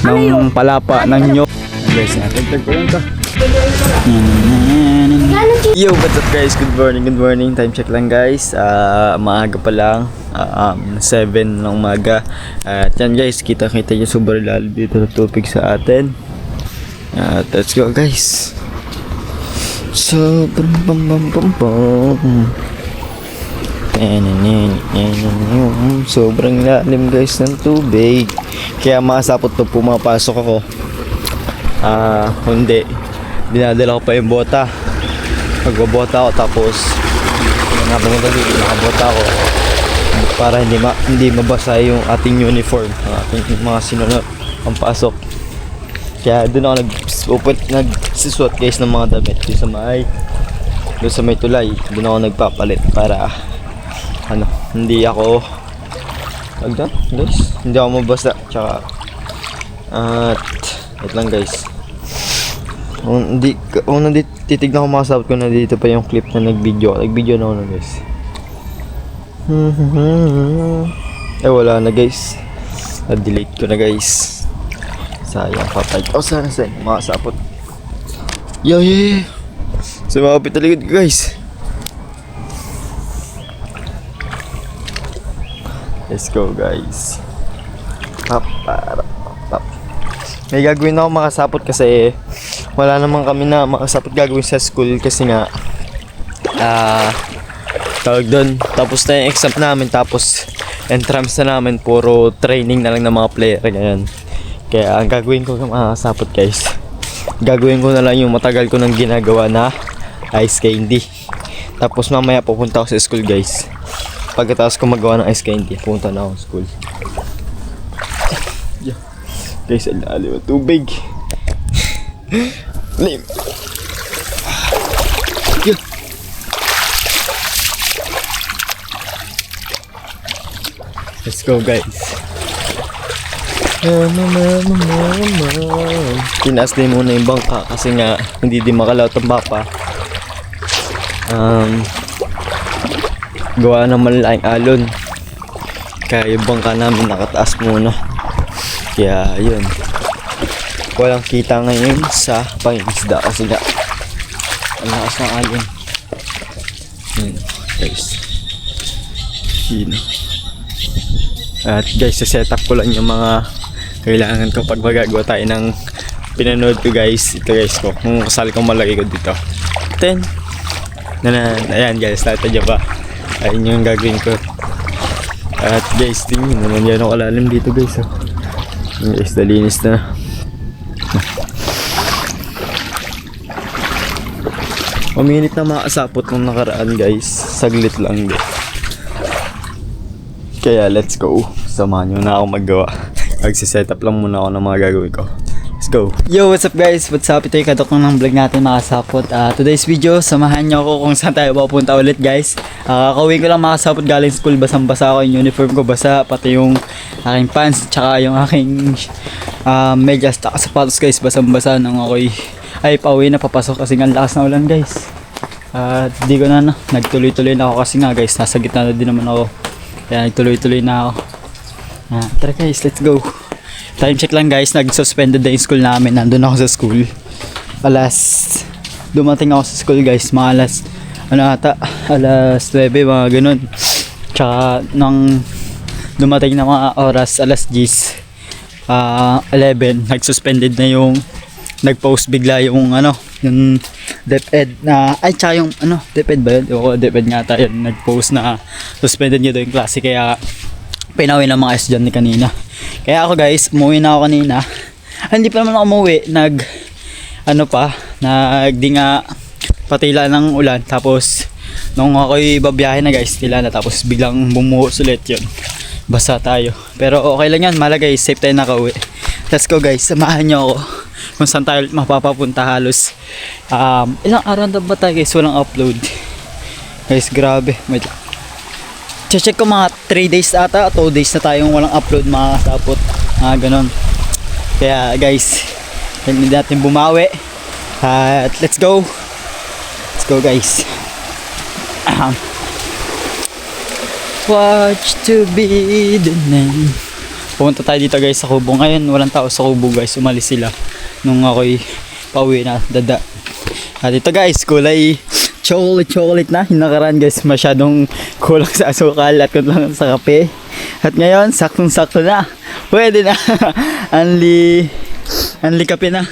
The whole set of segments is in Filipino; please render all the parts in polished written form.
ng palapa ng nyo. Guys, natagtag ko lang ka. Yo, what's up guys? Good morning. Time check lang guys. Maaga pa lang. 7 ng umaga. At yan guys, kita-kita yung sobrang lalim dito na tubig sa atin. Let's go guys. Sobrang sobrang lalim guys ng tubig. Kaya masapot to pumapasok ako. Hindi. Dinadala ko pa yung bota. Magbabota ako tapos pumunta dito, nakabota ako para hindi mabasa yung ating uniform, ang ating mga sinunod ang pasok. Kaya doon ako nagsisuot guys ng mga damit doon sa may tulay. Doon ako nagpapalit para hindi ako mabasa. Tsaka wait lang guys. Titignan ko makasabot ko na dito pa yung clip na nag-video na ako na guys. Wala na guys. Na-delete ko na guys. Sayang, 5,000 sa makasapot. Yo. Sumapit na likod ko guys. Let's go guys. Pap. May gagawin ako makasapot kasi wala naman kami na makasapot gagawin sa school kasi nga tawag doon, tapos na yung exam namin, tapos entrance na namin, puro training na lang ng mga player ngayon. Kaya ang gagawin ko makasapot guys, gagawin ko na lang yung matagal ko nang ginagawa na ice candy. Tapos mamaya pupunta ako sa school guys. Pagkatapos ko magawa ng ice candy, pupunta na ako sa school. Guys, ang lalim ng tubig. Lim. Let's go guys. Tinaas din muna yung bangka kasi nga hindi din makalaot ang papa. Gawa ng malaking alon. Kaya yung bangka namin nakataas muna. Kaya yun, walang kita ngayon sa pangingisda kasi nga ang lakas ng alon. Guys, at guys, set up ko lang yung mga kailangan ko pag magagawa tayo ng pinanood ko guys. Ito guys ko, kung kasal kong malaki ko dito 10 ayan guys, tatadya ba, ayun yung gagawin ko. At guys, tingin naman yan ako kalalim dito guys. Guys, nalinis na. Maminit na makasapot nung nakaraan guys. Saglit lang din. Kaya let's go. Samahan nyo na ako maggawa. Magsisetup lang muna ako ng mga gagawin ko. Let's go. Yo, what's up guys? What's up? Ito yung kadok ng vlog natin makasapot. Today's video, samahan nyo ako kung saan tayo papunta ulit guys. Kakawin ko lang makasapot galing school. Basang-basa ako, yung uniform ko basa. Pati yung aking pants. Tsaka yung aking medyas. Tsaka sapatos guys. Basang-basa nang ako'y pauwi na papasok kasi nga lakas na ulan guys. Di ko na nagtuloy-tuloy na ako kasi nga guys, nasa gitna na din naman ako. Kaya nagtuloy-tuloy na ako. Tara guys, let's go. Time check lang guys, nag-suspended na yung school namin. Nandun ako sa school. Dumating ako sa school guys, mga alas 9, mga ganun. Tsaka nang dumating na mga oras, alas 10, 11, nag-suspended na yung, nag-post bigla yung yung DepEd na, tsaka yung DepEd ba yun? DepEd nga tayo, nag-post na suspended nyo daw yung klase, kaya pinawin ng mga estudyante kanina. Kaya ako guys, umuwi na ako kanina. Hindi pa naman ako umuwi, di nga patila ng ulan. Tapos nung ako'y babiyahe na guys, tila na, tapos biglang bumuhos ulit yun. Basa tayo. Pero okay lang yan, mahalaga guys, safe tayo nakauwi. Let's go guys, samahan nyo ako kung saan tayo mapapapunta halos. Ilang araw na ba tayo guys, walang upload. Guys, grabe. Check ko mga 3 days ata, 2 days na tayong walang upload, mga kasapot. Ganon. Kaya guys, hindi natin bumawi. At let's go. Let's go guys. Watch to be the name Pumunta tayo dito guys sa kubo. Ngayon walang tao sa kubo guys. Umalis sila nung ako'y pauwi na dada. At ito guys, kulay chocolate na. Hinakaran guys, masyadong kulang sa asukal at kulang sa kape. At ngayon, saktong-sakto na. Pwede na. Anli kape na.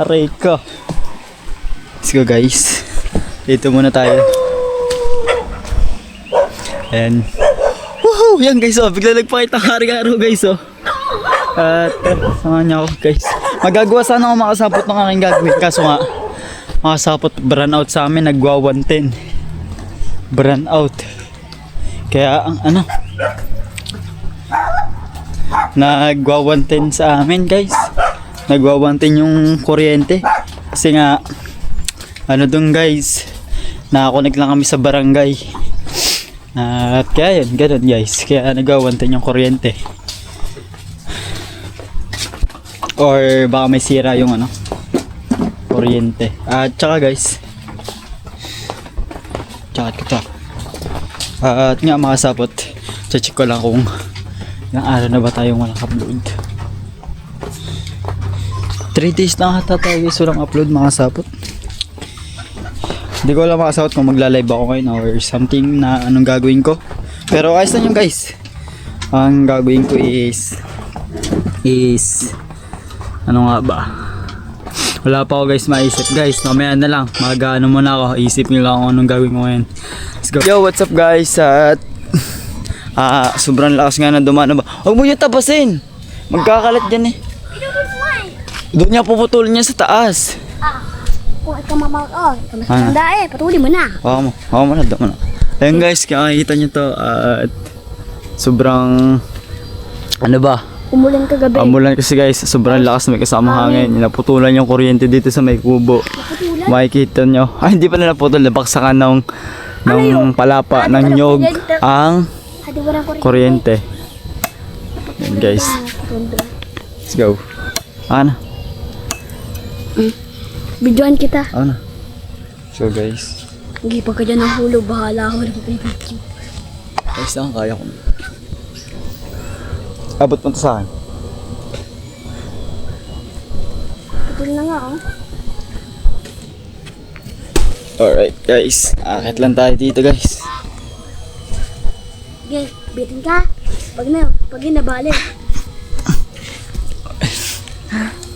Aray ko. Let's go guys. Dito muna tayo. Ayan. Woohoo! Yan guys, oh. Bigla nagpakita karga-araw guys, oh. At samahan niya ako guys. Magagawa sana ako makasapot ng aking gagawin. Kaso nga, makasapot brand out sa amin. Nagwa 110. Brand out. Kaya ang ano, nagwa 110 sa amin guys. Nagwa 110 yung kuryente. Kasi nga, ano dun guys, nakakonect lang kami sa barangay. At kaya yun, ganun guys. Kaya nagwa 110 yung kuryente. Or baka may sira yung ano, kuryente. At tsaka guys, at nga makasapot, check ko lang kung ilang araw na ba tayong walang upload. 3 days na ata tayo guys walang upload makasapot. Hindi ko lang makasapot kung magla-live ako ngayon or something na anong gagawin ko. Pero ayos na yun guys. Ang gagawin ko is ano nga ba? Wala pa ako guys maisip guys. Mamaya na lang. Mag-ano muna ako. Isip nyo lang kung anong gagawin ko ngayon. Let's go. Yo, what's up guys? At sobrang lakas nga na dumano ba? Huwag mo yung tapasin. Magkakalat dyan eh. Doon niya puputulin niya sa taas. Kung ikaw matanda eh. Patuloy mo na. Hawa mo na. Doon mo na. Ayun guys, kakakita nyo to. At sobrang ano ba? Umulan kagabi. Umulan kasi guys, sobrang lakas, may kasama hangin. Naputulan yung kuryente dito sa may kubo. Naputulan? Makikita nyo. Ay, hindi pala naputol. Nabaksakan ng palapa, ng nyog, ang kuryente. Yan guys. Let's go. Ano? Bidyoan kita. Ano? So guys. Hindi pa ka dyan ng hulo. Bahala ako ng video. Guys, lang kaya ko. Abot mo to sa akin. Patuloy na nga oh. Alright guys, akit lang tayo dito guys. Sige, bitin ka. Pag nabali.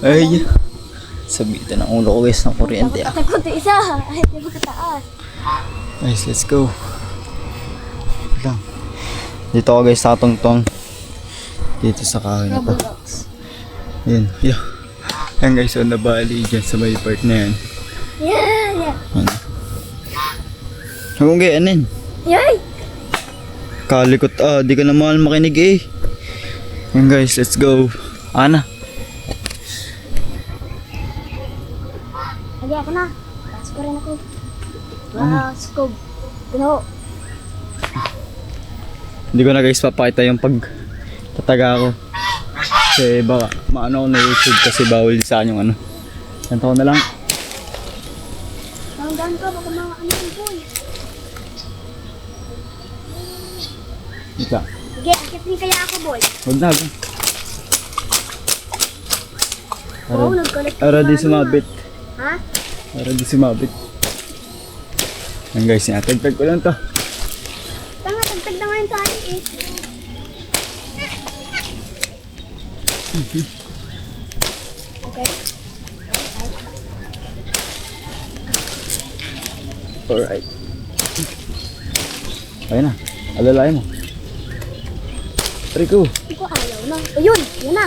Ay, sabitan ang ulo ko guys ng kuryente. Takot isa. Ay, di ba kataas? Guys, let's go. Lang. Dito ako guys sa tungtong. Dito sa kahoy na to. Yun, yeah. Yan guys, so nabali dyan sa may part na yan. Yeah. Yan. Huwag gayanin. Yay! Kalikot di ka na mahal makinig eh. Yan guys, let's go. Ana. Lagi ako na. Taas pa rin ako. Scope. Gano. Hindi ko na guys papakita yung tataga ko. Kasi baka maano ako na YouTube kasi bawal sa akin yung ano. Ganito ko na lang. Tanggaan ka. Baka mga ano yung boy. Ika. Sige, akit rin kaya ako boy. Huwag na. Oo, nagkalat ka. Para di sumabit. Ha? Para di sumabit. Yan guys, sinatagtag ko lang to. Tagtag na nga yung tayo eh. Okay. Alright. Ayun na. Alalayan mo. Rico. Hindi ko ayaw na. Ayun, yun na.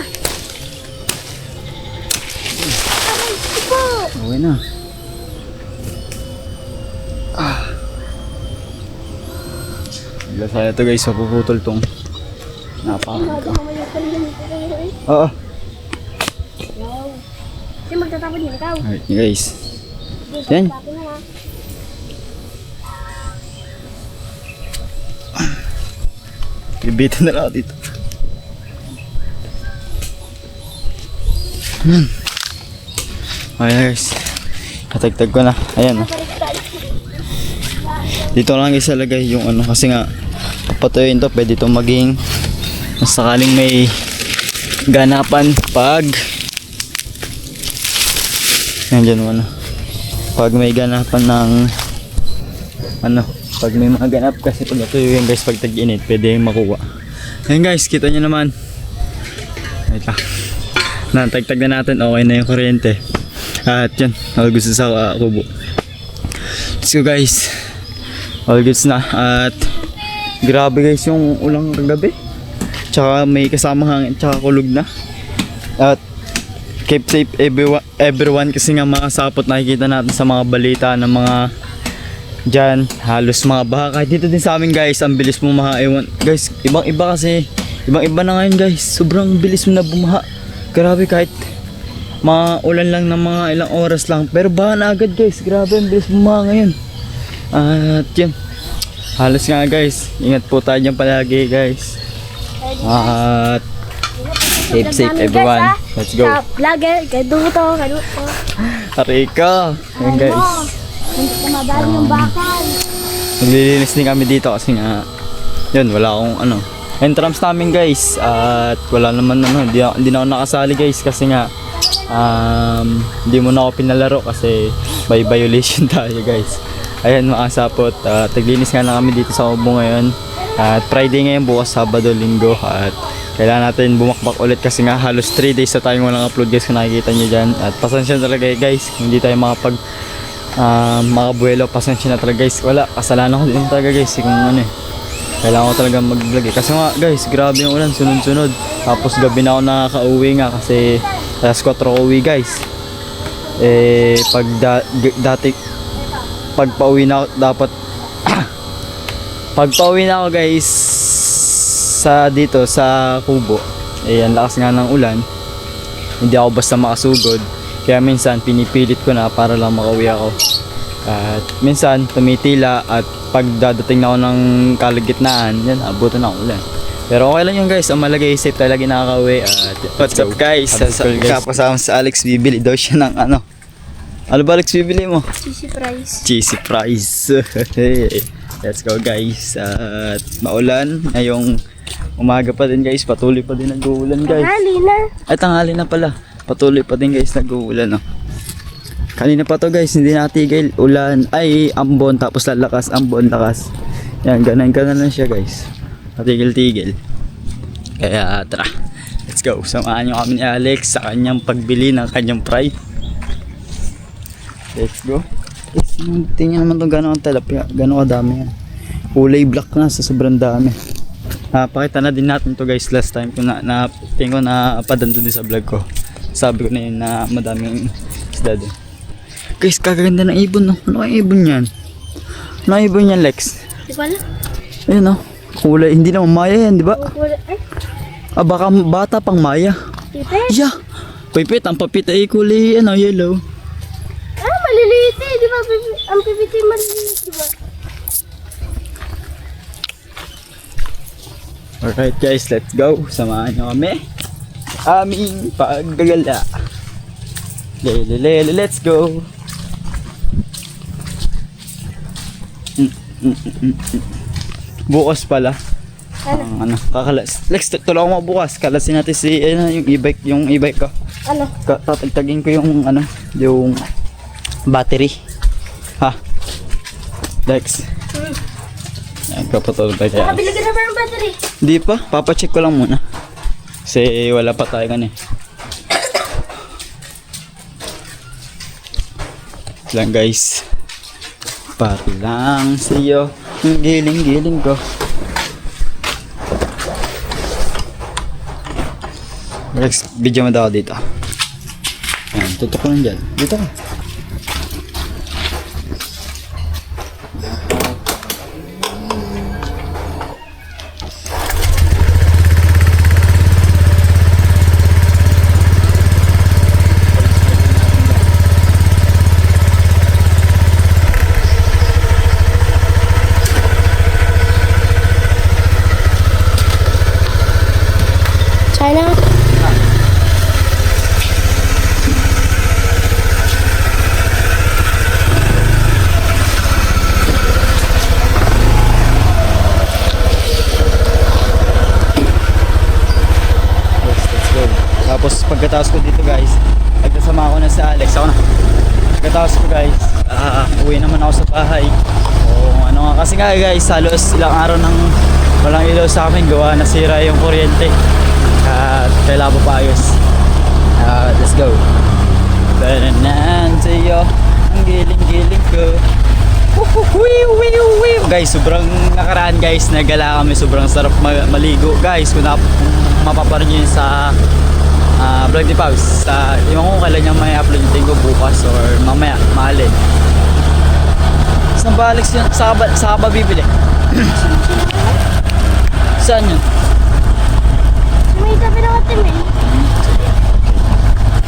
Aray, ito. Okay na. Wala sana ito guys, mapuputol tong napaka. Oo. Wow. Kasi magtatapon din ikaw. Alright guys. Yan. Bibitin na lang ako dito. Okay guys. Natagtag ko na. Ayan oh. Dito lang guys ilagay yung ano kasi nga papatuyin to. Pwede itong maging sakaling may ganapan pag nandiyan mo pag may ganapan ng pag may mga ganap kasi pag ito yung guys pag tag-init pwede makuha. Ayun guys, kita nyo naman. Wait lang. Natagtag na natin, okay na yung kuryente. At yun, all goods sa kubo. Let's go guys. All goods na. At grabe guys yung ulang kagabi. Tsaka may kasamang hangin, tsaka kulog na. At keep safe everyone kasi nga makasapot nakikita natin sa mga balita ng mga dyan, halos mga baha. Kahit dito din sa amin guys, ang bilis bumaha. Ewan, guys, ibang iba kasi. Ibang iba na ngayon guys. Sobrang bilis mo na bumaha. Grabe kahit maulan lang ng mga ilang oras lang. Pero baha na agad guys. Grabe, ang bilis bumaha ngayon. At yun. Halos nga guys. Ingat po tayo dyan palagi guys. At keep safe everyone. Let's go. Vlogger, kaduto. Arika. Ayun guys. Hindi ka madali yung bakal. Naglilinis din kami dito kasi nga yun, wala akong entrance namin guys. At wala naman hindi na ako nakasali guys kasi nga hindi mo na ako pinalaro kasi by violation tayo guys. Ayan mga sapot, taglinis nga na kami dito sa Kubo ngayon. At Friday ngayon, bukas Sabado, Linggo. At kailangan natin bumakbak ulit kasi nga halos 3 days na tayong walang upload guys kung nakikita nyo dyan. At pasensya talaga guys, hindi tayo makabuelo, pasensya na talaga guys. Wala, kasalanan ko din talaga guys kung kailangan ko talaga mag-vlog kasi nga guys, grabe yung ulan, sunod-sunod. Tapos gabi na ako nakaka-uwi nga kasi alas 4 ako uwi guys. Pag pauwi na ako, dapat pag pauwi na ako guys dito sa Kubo, ang lakas nga ng ulan, hindi ako basta makasugod. Kaya minsan pinipilit ko na para lang makauwi ako. At minsan tumitila at pag dadating na ako ng kalagitnaan, yan, abutan na ako ulan. Pero okay lang yun guys, ang malagay safe talaga nakaka-uwi. At what's up guys? Kapasama sa Alex, bibili daw siya ng ano ba Alex bibili mo? Cheesy fries. Cheesy fries. Let's go guys. At maulan, ngayong umaga pa din guys, patuloy pa din nag-uulan guys. Tanghali na. Ay tanghali na pala. Patuloy pa din guys nag-uulan Kanina pa to guys, hindi natigil. Ulan, ay ambon, tapos lalakas, ambon, lakas. Yan, ganun lang siya guys. Natigil-tigil. Kaya tara, let's go. Samahan nyo kami ni Alex sa kanyang pagbili ng kanyang fry. Let's go. Yes, tingnan naman itong gano'ng talapia, gano'ng kadami yan. Kulay black na sa sobrang dami. Pakita na din natin to guys last time kung tingin ko na padanto din sa vlog ko. Sabi ko na yun na madaming isda din. Guys, kagaganda ng ibon Ano kayong ibon yan? Ano kayong ibon yan Lex? Di ba na? Ayun kulay, hindi naman maya yan, di ba? Ay, Baka bata pang maya. pipit. Yeah! Pipit, ang papit ay kulay yellow. Maliliit eh. Di ba? Ang pipit ay maliliit, di ba? Alright guys, let's go. Samahan nyo kami. Aming paggagala. Let's go. Bukas pala. Kakalas. Lex, tulungan mo bukas. Kalasin natin yung e-bike ko. Ano? Tatagtagin ko yung yung battery. Ha? Lex. Yan, kapatulog tayo kaya. Nakabili ka na ba ng battery? Hindi pa, papacheck ko lang muna. Kasi wala pa tayo lang guys. Para lang sa'yo ang giling-giling ko. Next video mo daw dito. Ayan, tutok ko lang dyan. Dito ka. China? Tapos pagkatapos ko dito guys, nagkasama ko na si Alex. Ako na. Pagkatapos ko guys, uwi naman ako sa bahay. O ano nga, kasi nga guys, halos ilang araw nang walang ilaw sa amin, gawa nasira yung kuryente. At kailangan pa paayos. Let's go. Bananan sa'yo, ang giling-giling ko. Guys, sobrang nakaraan guys, nagala kami, sobrang sarap maligo guys. Kung mapaparin nyo yun sa vlog ni Pabs, yung kung kailan niya may upload yung ko bukas or mamaya, mahalin. Saan ba Alex yun? Saan ba bibili? Saan yun? May tabi na katim eh.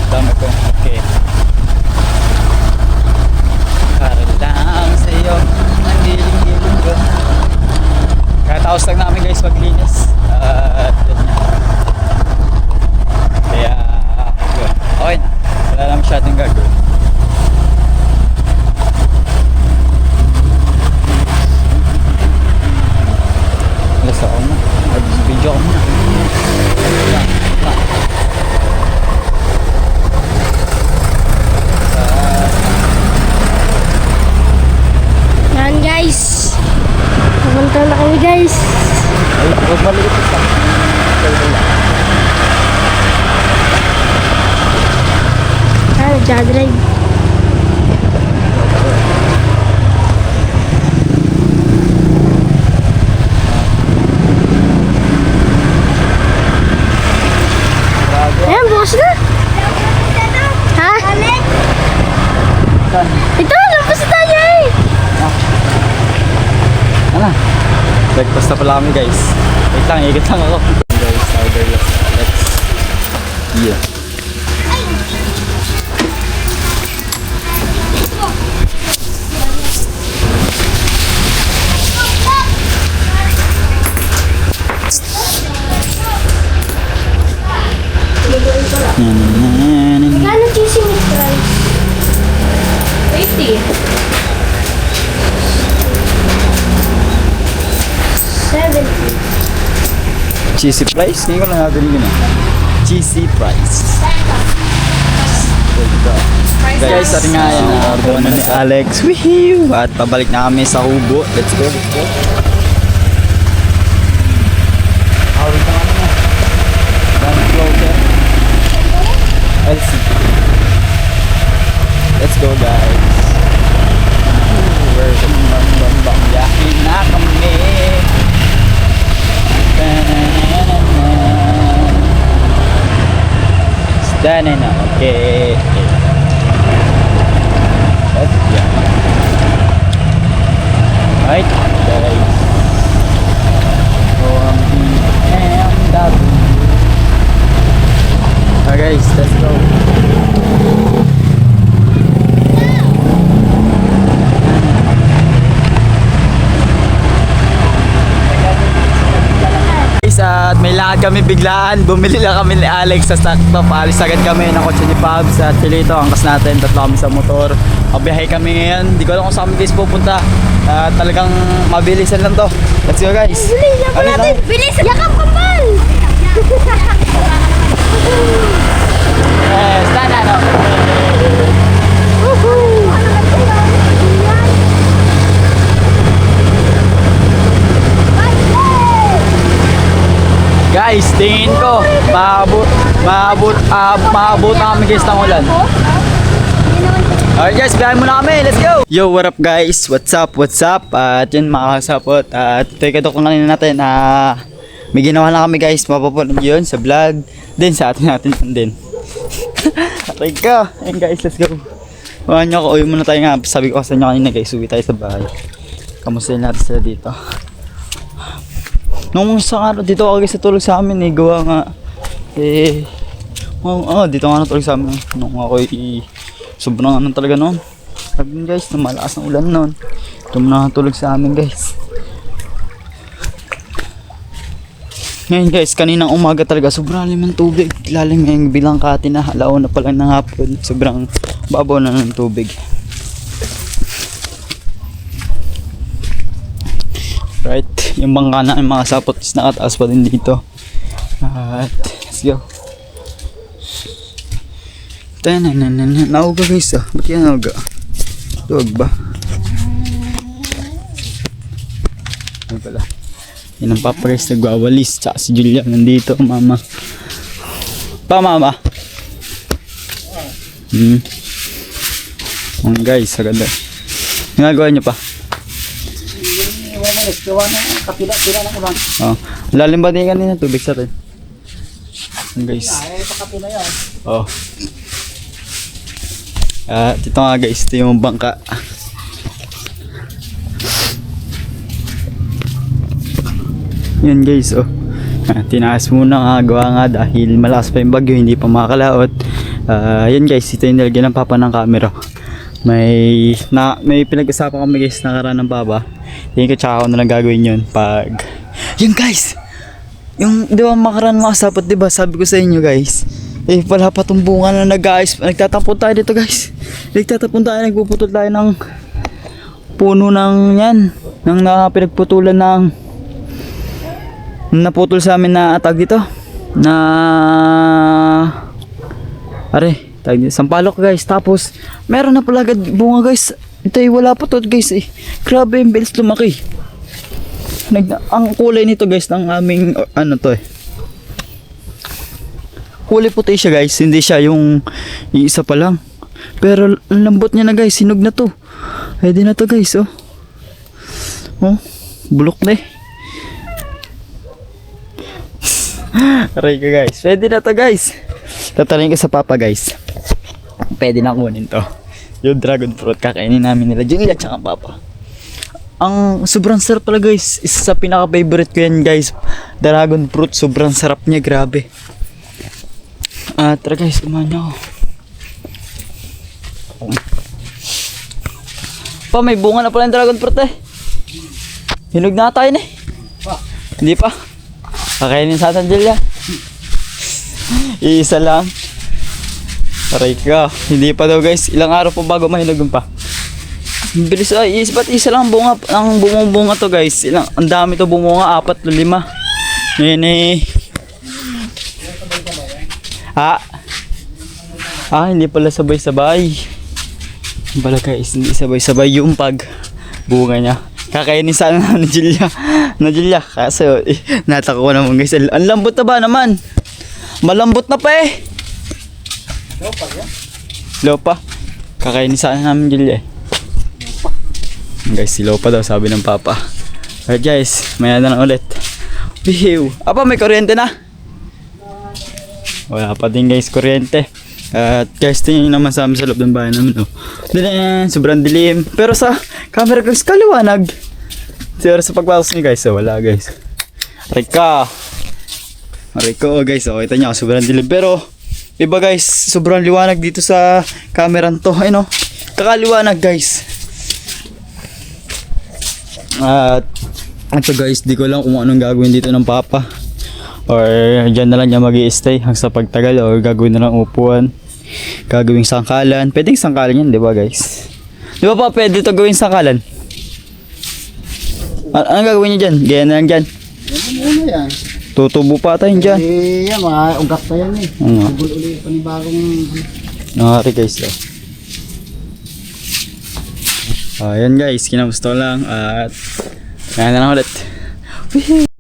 Dami ko, okay. Para lang sa'yo, ang giling-giling ko. Katapos lang namin guys maglinis. Yun nga. Kaya, yun. Okay na. Wala lang masyadong gagawin. Alas ako na. Video ko muna. Yan guys. Pumunta na kami guys. Ay, huwag maliit ito. Nagdadrive. Ayan, bukas na. Ha? Ito, labas na tayo eh. Ano? Breakfast na pala kami guys. Wait lang, ikot lang ako. Guys, orderless. Let's... Yeah. Magkano cheesy meat fries? 80. 70. Cheesy fries? Ngayon ko lang natin yun eh. Cheesy fries. Guys, sabi nga yan na order na ni Alex. Woohoo! At pabalik na kami sa Hugo. Let's go, let's go. Awit na kami na. Dami closer. LC. Let's go guys. We're bang yahin na kami. Standing up, okay. Let's go. Right, guys. From BMW. Okay, guys, let's go. At may lakad kami biglaan, bumili lang kami ni Alex sa sakto, paalis agad kami ng kotse ni Pabs at silito, angkas natin, tatlo kami sa motor. Pabiyahe kami ngayon, di ko alam kung saan guys pupunta. Talagang mabilisan lang to. Let's go guys. Bilis, yakap natin. Bilis, yakap kapal. Yes, tana no. Guys, tingin ko maabot na kami guys ng ulan. Alright guys, biyahin muna kami. Let's go! Yo, what up guys? What's up? What's up? At yun mga kasapot. At ito yung kadok kanina natin na may ginawa na kami guys. Mapapanood yun sa vlog. Then sa atin din. Aray ka. Ayun guys, let's go. Huwag nyo ako. Uwi muna tayo nga. Sabi ko sa inyo kanina guys, uwi tayo sa bahay. Kamustahin natin sila dito. Nung isang araw dito ako guys natulog sa amin eh. Gawa nga dito nga natulog sa amin. Nung ako sobrang ano talaga noon. Sabi guys, na malakas ng ulan noon. Ito na natulog sa amin guys. Ngayon guys, kaninang umaga talaga sobrang lalim ng tubig. Lalim ngayong bilang kati na halaw na pala ng hapon. Sobrang babaw na ng tubig. Right, yung bangka na yung mga sapot is nakataas pa din dito. At let's go. Nauga guys ah. Ba't yan nauga? Tuwag ba? Ano pala? Yan ang papa guys, nagwawalis. Tsaka si Julia nandito, mama. Pa mama. Guys, agad eh. Ginagawa niyo pa? Kapila na ko lang. Oh. Lalim ba din kanina tubig sa atin? Guys. Ay, pakapila yan. Oh. Ito nga guys, ito yung bangka. Yan guys, oh. Tinaas muna nga, gawa nga dahil malakas pa yung bagyo, hindi pa makakalaot. Yan guys, ito yung nilagyan ng papa ng camera. May pinag-usapan kami guys nakaraan ng baba. Tingin ko tsaka ako na lang gagawin yun pag... Yan guys! Yung, di ba makaraan makasapot, di ba? Sabi ko sa inyo guys. Eh, wala pa tong bunga na nag-ayos. Nagtatapon tayo dito guys. Nagtatapon tayo, nagpuputol tayo ng puno ng yan. Nang pinagputulan ng naputol sa amin na atag dito. Na... Are, tag dito. Sampalok guys. Tapos, meron na pala agad bunga guys. Ito ay wala pa to guys eh. Grabe yung bilis lumaki. Ang kulay nito guys ng aming ano to eh. Kulay puti siya guys, hindi siya yung isa pa lang. Pero ang lambot niya na guys, sinog na to. Pwede na to guys oh. Oh, bulok na eh. Aray ka guys, pwede na to guys. Tatalingin ko sa papa guys. Pwede na kunin to. Yung dragon fruit kakainin namin nila Julia tsaka papa. Ang sobrang sarap pala guys. Isa sa pinaka favorite ko yan guys. Dragon fruit, sobrang sarap niya, grabe. Tara guys, kumain ako. Pa, may bunga na pala yung dragon fruit eh. Hinog na tayo eh. Hindi pa. Kakainin sa atin Julia. Iisa lang. Aray ka. Hindi pa daw guys. Ilang araw pa bago mahinog pa. Bilis ay, ba't isa lang bunga, ang bunga to guys. Ang dami to bumunga, 4 o 5. Ngayon eh. Hindi pala sabay-sabay. Pala guys, hindi sabay-sabay yung pag bunga niya. Kakainin sana na Julia. Kaso, natako ko naman guys. Ang lambot na ba naman? Malambot na pa eh. Lopa. Kakainin sana namin Julia eh. Guys, silaw pa daw sabi ng papa. Alright guys, maya na lang ulit. Bihiw. Apa, may kuryente na? Wala pa din guys kuryente. At guys, tingnan naman sa amin sa loob ng bahay namin. Oh. Sobrang dilim. Pero sa camera guys, kaliwanag. Pero sa pagpasok niyo guys, wala guys. Aray ko guys, kita niyo sobrang dilim. Pero, iba guys, sobrang liwanag dito sa camera to. Ayun oh, kakaliwanag guys. At ito guys, di ko lang kung anong gagawin dito ng papa. Or dyan na lang niya mag-i-stay hanggang sa pagtagal. Or gagawin na lang upuan. Gagawing sangkalan. Pwedeng sangkalan yan, di ba guys? Di ba pa pwede ito gawing sangkalan? Anong gagawin niyo dyan? Gaya na lang dyan. Ano yan? Tutubo pa tayo dyan. Yan, mga ugat pa yan eh. Tugol ulit panibagong... Nakari guys daw. Ayan guys, kinamusta lang at ngayon na lang ulit.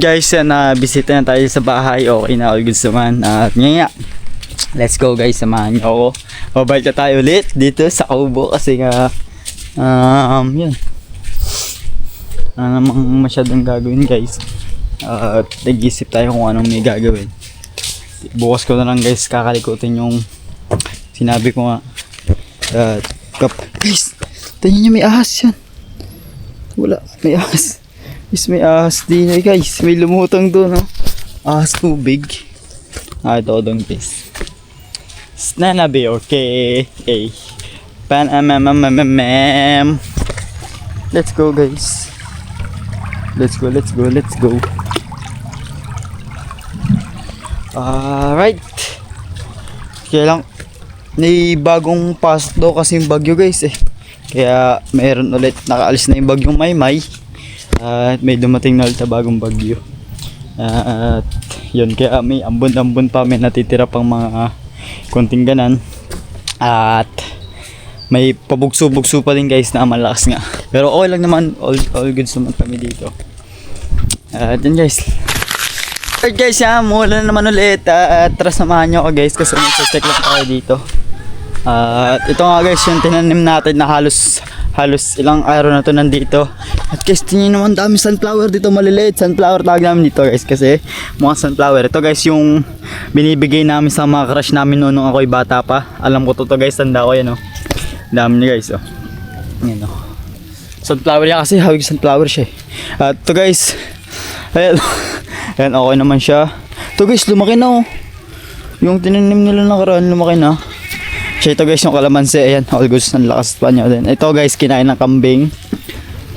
Guys, bisita na tayo sa bahay. Okay na, all goods naman. At ngayon nga, let's go guys, samahan niyo ako. Babalik na tayo ulit dito sa Kaubo kasi nga yun. Namang masyadong gagawin guys. At nag-isip tayo kung anong may gagawin. Bukas ko na lang guys, kakalikutin yung sinabi ko nga. At guys, tingnan nyo, may ahas yan. Wala, may ahas. May ahas din eh guys. May lumutang doon, no? Ahas tubig. Ito dong guys. Snanabi, okay. Pan-amam-amam-amam. Let's go guys. Let's go. Alright. Kaya lang, may bagong pasok daw kasi yung bagyo guys eh. Kaya mayroon ulit, nakaalis na yung bagyong Maymay. At may dumating na ulit na bagong bagyo. At yun, kaya may ambon-ambon pa, may natitira pang mga konting ganan. At may pabugso-bugso pa din guys na malakas nga. Pero okay lang naman, all goods naman kami dito. At yun guys. Alright guys, mula na naman ulit. At tara samahan nyo ako guys kasi mag-check lang tayo dito. At ito nga guys yung tinanim natin na halos ilang araw na to nandito. At guys, tingnan naman dami sunflower dito, maliliit. Sunflower tawag namin dito guys kasi mga sunflower. Ito guys yung binibigay namin sa mga crush namin noon nung ako'y bata pa. Alam ko to guys, tanda ko yan dami niya guys Yan sunflower yan kasi hawig sunflower siya At to guys, ayan, ayan okay naman siya. To guys, lumaki na yung tinanim nila nakaraan, lumaki na. So ito guys yung kalamansi, ayan, all goods ng lakas pa niya din. Ito guys, kinain ng kambing.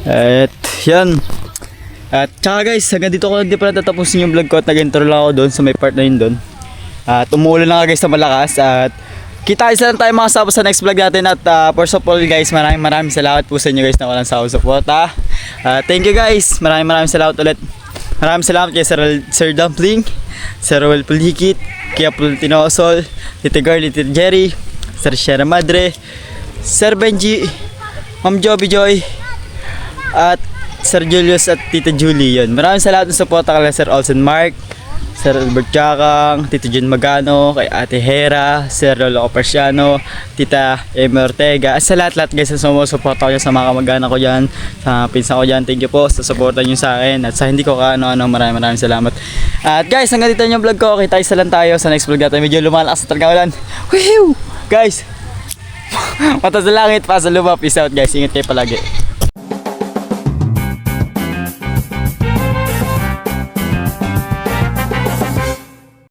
At yan. At tsaka guys, hanggang dito ko hindi pala tatapusin yung vlog ko at nag-intro lang ako doon sa may part na yun doon. At umuulan na guys na malakas at kita isa lang tayo mga sapo sa next vlog natin. At first of all guys, maraming salamat po sa inyo guys na walang sawang suporta. Thank you guys, maraming salamat ulit. Maraming salamat kay Sir Dumpling, Sir Roel Pulikit, Kia Pultinosol, Tito Girl, Tito Jerry, Sir Sierra Madre, Sir Benji, Ma'am Joby Joy, at Sir Julius at Tita Julie. Yun. Maraming salamat sa support kay Sir Olsen Mark, Sir Albert Chakang, Tito Jun Magano, kay Ate Hera, Sir Lolo Coperciano, Tita Emma Ortega, at sa lahat guys na sumusuporta ko sa mga kamag-anak ko dyan, sa pinsan ko dyan. Thank you po sa suporta nyo sa akin at sa hindi ko kaano-ano, maraming salamat. At guys, hanggang dito yung vlog ko. Kita isa lang tayo sa next vlog natin. Medyo lumalakas na talaga ulan. Woohoo! Guys, mata sa langit, pa sa lupa. Peace out guys, ingat kayo palagi.